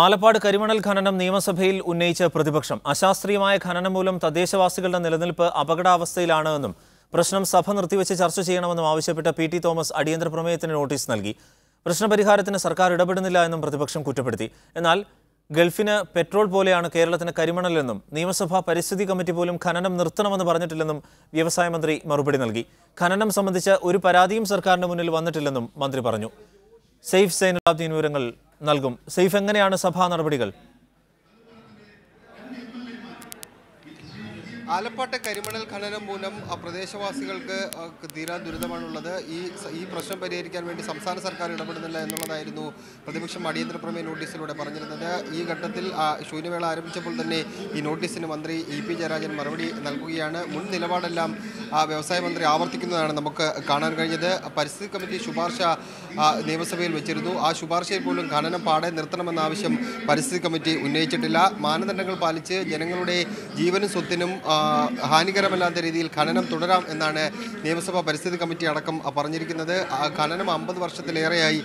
ആലപ്പാട് കരിമണൽ ഖനനം നിയമസഭയിൽ ഉന്നയിച്ച പ്രതിപക്ഷം അശാസ്ത്രീയമായ ഖനനം മൂലം തദ്ദേശവാസികളുടെ നിലനിൽപ്പ് അപകടാവസ്ഥയിലാണെന്നും പ്രശ്നം സഭ നിർത്തിവെച്ച് ചർച്ച ചെയ്യണമെന്നും ആവശ്യപ്പെട്ട പി.ടി. തോമസ് അടിയന്തര പ്രമേയത്തിന് നോട്ടീസ് നൽകി. പ്രശ്നപരിഹാരത്തിന് സർക്കാർ ഇടപെടുന്നില്ല എന്നും പ്രതിപക്ഷം കുറ്റപ്പെടുത്തി. എന്നാൽ ഗൾഫിന് പെട്രോൾ പോലെയാണ് കേരളത്തിന് കരിമണലെന്നും നിയമസഭാ പരിസ്ഥിതി കമ്മിറ്റി പോലും ഖനനം നിർത്തണമെന്ന് പറഞ്ഞിട്ടില്ലെന്നും വ്യവസായ മന്ത്രി മറുപടി നൽകി. ഖനനം സംബന്ധിച്ച് ഒരു പരാതിയും സർക്കാരിന് മുന്നിൽ വന്നിട്ടില്ലെന്നും മന്ത്രി പറഞ്ഞു. സെയ്ഫ് സൈനുലാബ്ദീൻ വിവരങ്ങൾ നൽകും. സെയ്ഫ്, എങ്ങനെയാണ് സഭാ നടപടികൾ? ആലപ്പാട്ടെ കരിമണൽ ഖനനം മൂലം പ്രദേശവാസികൾക്ക് തീരാൻ ദുരിതമാണുള്ളത്. ഈ പ്രശ്നം പരിഹരിക്കാൻ വേണ്ടി സംസ്ഥാന സർക്കാർ ഇടപെടുന്നില്ല എന്നുള്ളതായിരുന്നു പ്രതിപക്ഷം അടിയന്തര പ്രമേയ നോട്ടീസിലൂടെ പറഞ്ഞിരുന്നത്. ഈ ഘട്ടത്തിൽ ശൂന്യവേള ആരംഭിച്ചപ്പോൾ തന്നെ ഈ നോട്ടീസിന് മന്ത്രി ഇ.പി. ജയരാജൻ മറുപടി നൽകുകയാണ്. മുൻ നിലപാടെല്ലാം വ്യവസായ മന്ത്രി ആവർത്തിക്കുന്നതാണ് നമുക്ക് കാണാൻ കഴിഞ്ഞത്. പരിസ്ഥിതി കമ്മിറ്റി ശുപാർശ നിയമസഭയിൽ വെച്ചിരുന്നു. ആ ശുപാർശയിൽ പോലും ഖനനം പാടെ നിർത്തണമെന്ന ആവശ്യം പരിസ്ഥിതി കമ്മിറ്റി ഉന്നയിച്ചിട്ടില്ല. മാനദണ്ഡങ്ങൾ പാലിച്ച് ജനങ്ങളുടെ ജീവനും സ്വത്തിനും ഹാനികരമല്ലാത്ത രീതിയിൽ ഖനനം തുടരാം എന്നാണ് നിയമസഭാ പരിസ്ഥിതി കമ്മിറ്റി അടക്കം പറഞ്ഞിരിക്കുന്നത്. ഖനനം 50 വർഷത്തിലേറെയായി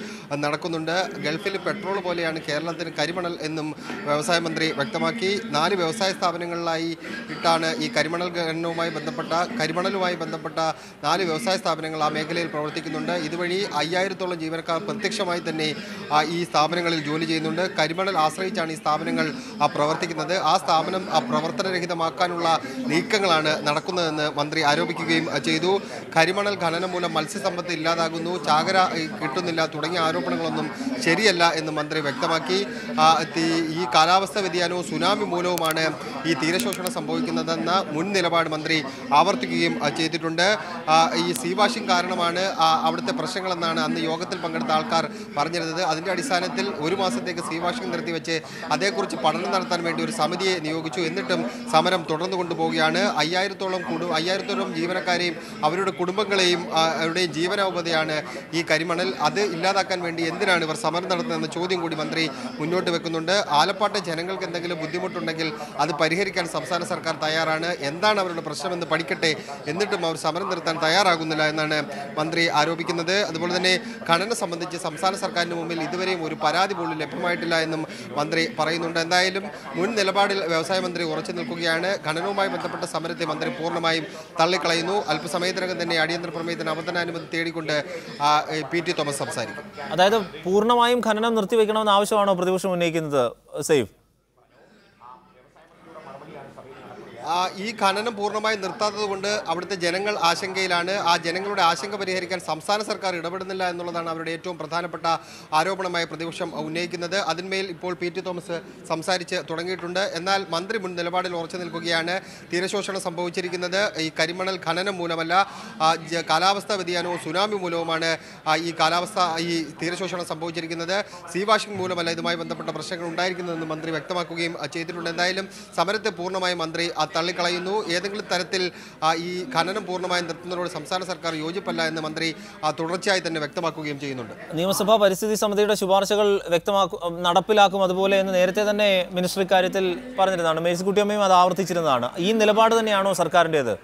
നടക്കുന്നുണ്ട്. ഗൾഫിൽ പെട്രോൾ പോലെയാണ് കേരളത്തിന് കരിമണൽ എന്നും വ്യവസായ മന്ത്രി വ്യക്തമാക്കി. 4 വ്യവസായ സ്ഥാപനങ്ങളിലായി ഇട്ടാണ് ഈ കരിമണൽ ഖനനവുമായി കരിമണലുമായി ബന്ധപ്പെട്ട 4 വ്യവസായ സ്ഥാപനങ്ങൾ ആ മേഖലയിൽ പ്രവർത്തിക്കുന്നുണ്ട്. ഇതുവഴി 5000-ഓളം ജീവനക്കാർ പ്രത്യക്ഷമായി തന്നെ ഈ സ്ഥാപനങ്ങളിൽ ജോലി ചെയ്യുന്നുണ്ട്. കരിമണൽ ആശ്രയിച്ചാണ് ഈ സ്ഥാപനങ്ങൾ പ്രവർത്തിക്കുന്നത്. ആ സ്ഥാപനം പ്രവർത്തനരഹിതമാക്കാനുള്ള നീക്കങ്ങളാണ് നടക്കുന്നതെന്ന് മന്ത്രി ആരോപിക്കുകയും ചെയ്തു. കരിമണൽ ഖനനം മൂലം മത്സ്യസമ്പത്ത് ഇല്ലാതാകുന്നു, ചാകര കിട്ടുന്നില്ല തുടങ്ങിയ ആരോപണങ്ങളൊന്നും ശരിയല്ല എന്ന് മന്ത്രി വ്യക്തമാക്കി. ഈ കാലാവസ്ഥാ വ്യതിയാനവും സുനാമി മൂലവുമാണ് ഈ തീരശോഷണം സംഭവിക്കുന്നതെന്ന മുൻ നിലപാട് മന്ത്രി ആവർത്തിക്കുകയും ചെയ്തിട്ടുണ്ട്. ഈ സീ വാഷിംഗ് കാരണമാണ് അവിടുത്തെ പ്രശ്നങ്ങളെന്നാണ് അന്ന് യോഗത്തിൽ പങ്കെടുത്ത ആൾക്കാർ പറഞ്ഞിരുന്നത്. അതിൻ്റെ അടിസ്ഥാനത്തിൽ 1 മാസത്തേക്ക് സീ വാഷിംഗ് നിർത്തിവെച്ച് അതേക്കുറിച്ച് പഠനം നടത്താൻ വേണ്ടി ഒരു സമിതിയെ നിയോഗിച്ചു. എന്നിട്ടും സമരം തുടർന്നു കൊണ്ടുപോവുകയാണ്. 5000-ഓളം ജീവനക്കാരെയും അവരുടെ കുടുംബങ്ങളെയും അവരുടെയും ജീവനോപാധിയാണ് ഈ കരിമണൽ. അത് ഇല്ലാതാക്കാൻ വേണ്ടി എന്തിനാണ് ഇവർ സമരം നടത്തുന്നതെന്ന ചോദ്യം കൂടി മന്ത്രി മുന്നോട്ട് വെക്കുന്നുണ്ട്. ആലപ്പാട്ടെ ജനങ്ങൾക്ക് എന്തെങ്കിലും ബുദ്ധിമുട്ടുണ്ടെങ്കിൽ അത് പരിഹരിക്കാൻ സംസ്ഥാന സർക്കാർ തയ്യാറാണ്. എന്താണ് അവരുടെ പ്രശ്നമെന്ന് പഠിക്കട്ടെ, എന്നിട്ടും അവർ സമരം നിർത്താൻ തയ്യാറാകുന്നില്ല എന്നാണ് മന്ത്രി ആരോപിക്കുന്നത്. അതുപോലെ തന്നെ ഖനനം സംബന്ധിച്ച് സംസ്ഥാന സർക്കാരിന് മുമ്പിൽ ഇതുവരെയും ഒരു പരാതി പോലും ലഭ്യമായിട്ടില്ല എന്നും മന്ത്രി പറയുന്നുണ്ട്. എന്തായാലും മുൻ നിലപാടിൽ വ്യവസായ മന്ത്രി ഉറച്ചു നിൽക്കുകയാണ്. ഖനനവുമായി ബന്ധപ്പെട്ട സമരത്തെ മന്ത്രി പൂർണ്ണമായും തള്ളിക്കളയുന്നു. അല്പസമയത്തിനകം തന്നെ അടിയന്തര പ്രമേയത്തിന് അവതരണാനുമതി തേടിക്കൊണ്ട് പി.ടി. തോമസ് സംസാരിക്കും. അതായത് പൂർണ്ണമായും ഖനനം നിർത്തിവെക്കണമെന്ന ആവശ്യമാണോ പ്രതിപക്ഷം ഉന്നയിക്കുന്നത്? സെയ്ഫ്, ഈ ഖനനം പൂർണ്ണമായി നിർത്താത്തത് കൊണ്ട് അവിടുത്തെ ജനങ്ങൾ ആശങ്കയിലാണ്. ആ ജനങ്ങളുടെ ആശങ്ക പരിഹരിക്കാൻ സംസ്ഥാന സർക്കാർ ഇടപെടുന്നില്ല എന്നുള്ളതാണ് അവരുടെ ഏറ്റവും പ്രധാനപ്പെട്ട ആരോപണമായി പ്രതിപക്ഷം ഉന്നയിക്കുന്നത്. അതിന്മേൽ ഇപ്പോൾ പി.ടി. തോമസ് സംസാരിച്ച് തുടങ്ങിയിട്ടുണ്ട്. എന്നാൽ മന്ത്രി മുൻ നിലപാടിൽ ഉറച്ചു നിൽക്കുകയാണ്. തീരശോഷണം സംഭവിച്ചിരിക്കുന്നത് ഈ കരിമണൽ ഖനനം മൂലമല്ല, കാലാവസ്ഥാ വ്യതിയാനവും സുനാമി മൂലവുമാണ് ഈ തീരശോഷണം സംഭവിച്ചിരിക്കുന്നത്. സീ വാഷിംഗ് മൂലമല്ല ഇതുമായി ബന്ധപ്പെട്ട പ്രശ്നങ്ങൾ ഉണ്ടായിരിക്കുന്നതെന്ന് മന്ത്രി വ്യക്തമാക്കുകയും ചെയ്തിട്ടുണ്ട്. എന്തായാലും സമരത്തെ പൂർണ്ണമായും മന്ത്രി തള്ളിക്കളയുന്നു. ഏതെങ്കിലും തരത്തിൽ ഈ ഖനനം പൂർണ്ണമായും നിർത്തുന്നതോട് സംസ്ഥാന സർക്കാർ യോജിപ്പല്ല എന്ന് മന്ത്രി തുടർച്ചയായി തന്നെ വ്യക്തമാക്കുകയും ചെയ്യുന്നുണ്ട്. നിയമസഭാ പരിസ്ഥിതി സമിതിയുടെ ശുപാർശകൾ നടപ്പിലാക്കും അതുപോലെ എന്ന് നേരത്തെ തന്നെ മിനിസ്റ്റർ ഇക്കാര്യത്തിൽ പറഞ്ഞിരുന്നതാണ്. മേഴ്സിക്കുട്ടിയമ്മയും അത് ആവർത്തിച്ചിരുന്നതാണ്. ഈ നിലപാട് തന്നെയാണോ സർക്കാരിൻ്റേത്?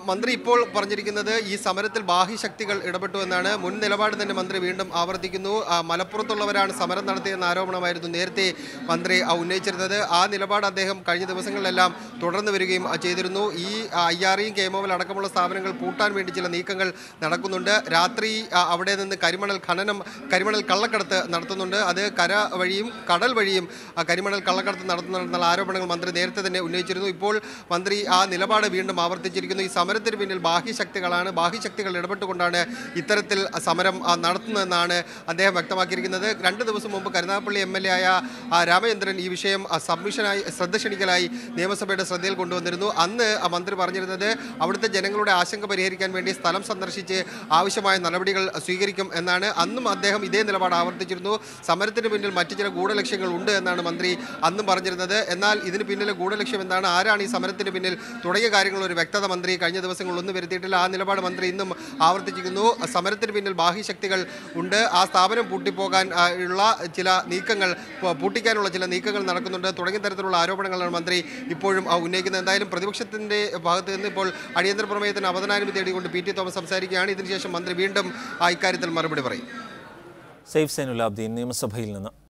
മന്ത്രി ഇപ്പോൾ പറഞ്ഞിരിക്കുന്നത് ഈ സമരത്തിൽ ബാഹ്യശക്തികൾ ഇടപെട്ടു എന്നാണ്. മുൻ നിലപാട് തന്നെ മന്ത്രി വീണ്ടും ആവർത്തിക്കുന്നു. മലപ്പുറത്തുള്ളവരാണ് സമരം നടത്തിയെന്ന ആരോപണമായിരുന്നു നേരത്തെ മന്ത്രി ഉന്നയിച്ചിരുന്നത്. ആ നിലപാട് അദ്ദേഹം കഴിഞ്ഞ ദിവസങ്ങളിലെല്ലാം തുടർന്നു വരികയും ചെയ്തിരുന്നു. ഈ IREയും KMOL അടക്കമുള്ള സ്ഥാപനങ്ങൾ പൂട്ടാൻ വേണ്ടി ചില നീക്കങ്ങൾ നടക്കുന്നുണ്ട്. രാത്രി അവിടെ നിന്ന് കരിമണൽ കള്ളക്കടത്ത് നടത്തുന്നുണ്ട്. അത് കര വഴിയും കടൽ വഴിയും കരിമണൽ കള്ളക്കടത്ത് നടത്തുന്നുള്ള ആരോപണങ്ങൾ മന്ത്രി നേരത്തെ തന്നെ ഉന്നയിച്ചിരുന്നു. ഇപ്പോൾ മന്ത്രി ആ നിലപാട് വീണ്ടും ആവർത്തിച്ചിരിക്കുന്നു. ഈ സമരത്തിന് പിന്നിൽ ബാഹ്യശക്തികളാണ്, ബാഹ്യശക്തികൾ ഇടപെട്ടുകൊണ്ടാണ് ഇത്തരത്തിൽ സമരം നടത്തുന്നതെന്നാണ് അദ്ദേഹം വ്യക്തമാക്കിയിരിക്കുന്നത്. 2 ദിവസം മുമ്പ് കരുനാഗപ്പള്ളി MLA ആയ രാമചന്ദ്രൻ ഈ വിഷയം സബ്മിഷനായി ശ്രദ്ധ ക്ഷണിക്കലായി നിയമസഭയുടെ ശ്രദ്ധയിൽ കൊണ്ടുവന്നിരുന്നു. അന്ന് മന്ത്രി പറഞ്ഞിരുന്നത് അവിടുത്തെ ജനങ്ങളുടെ ആശങ്ക പരിഹരിക്കാൻ വേണ്ടി സ്ഥലം സന്ദർശിച്ച് ആവശ്യമായ നടപടികൾ സ്വീകരിക്കും എന്നാണ്. അന്നും അദ്ദേഹം ഇതേ നിലപാട് ആവർത്തിച്ചിരുന്നു. സമരത്തിന് പിന്നിൽ മറ്റു ചില ഗൂഢലക്ഷ്യങ്ങൾ ഉണ്ട് എന്നാണ് മന്ത്രി അന്നും പറഞ്ഞിരുന്നത്. എന്നാൽ ഇതിന് പിന്നിലെ ഗൂഢലക്ഷ്യം എന്താണ്, ആരാണ് ഈ സമരത്തിന് പിന്നിൽ തുടങ്ങിയ കാര്യങ്ങൾ ഒരു വ്യക്തത മന്ത്രി കഴിഞ്ഞ ദിവസങ്ങളൊന്നും വരുത്തിയിട്ടില്ല. ആ നിലപാട് മന്ത്രി ഇന്നും ആവർത്തിച്ചിരിക്കുന്നു. സമരത്തിന് പിന്നിൽ ബാഹ്യശക്തികൾ ഉണ്ട്. ആ സ്ഥാപനം പൂട്ടിക്കാനുള്ള ചില നീക്കങ്ങൾ നടക്കുന്നുണ്ട് തുടങ്ങിയ തരത്തിലുള്ള ആരോപണങ്ങളാണ് മന്ത്രി ഇപ്പോഴും ഉന്നയിക്കുന്നത്. എന്തായാലും പ്രതിപക്ഷത്തിൻ്റെ ഭാഗത്ത് നിന്ന് ഇപ്പോൾ അടിയന്തര പ്രമേയത്തിന് അവതരണാനുമതി തേടിക്കൊണ്ട് പി.ടി. തോമസ് സംസാരിക്കുകയാണ്. ഇതിനുശേഷം മന്ത്രി വീണ്ടും ഇക്കാര്യത്തിൽ മറുപടി പറയും. സെയ്ഫ് സൈനുലാബ്ദീൻ നിയമസഭയിൽ നിന്ന്.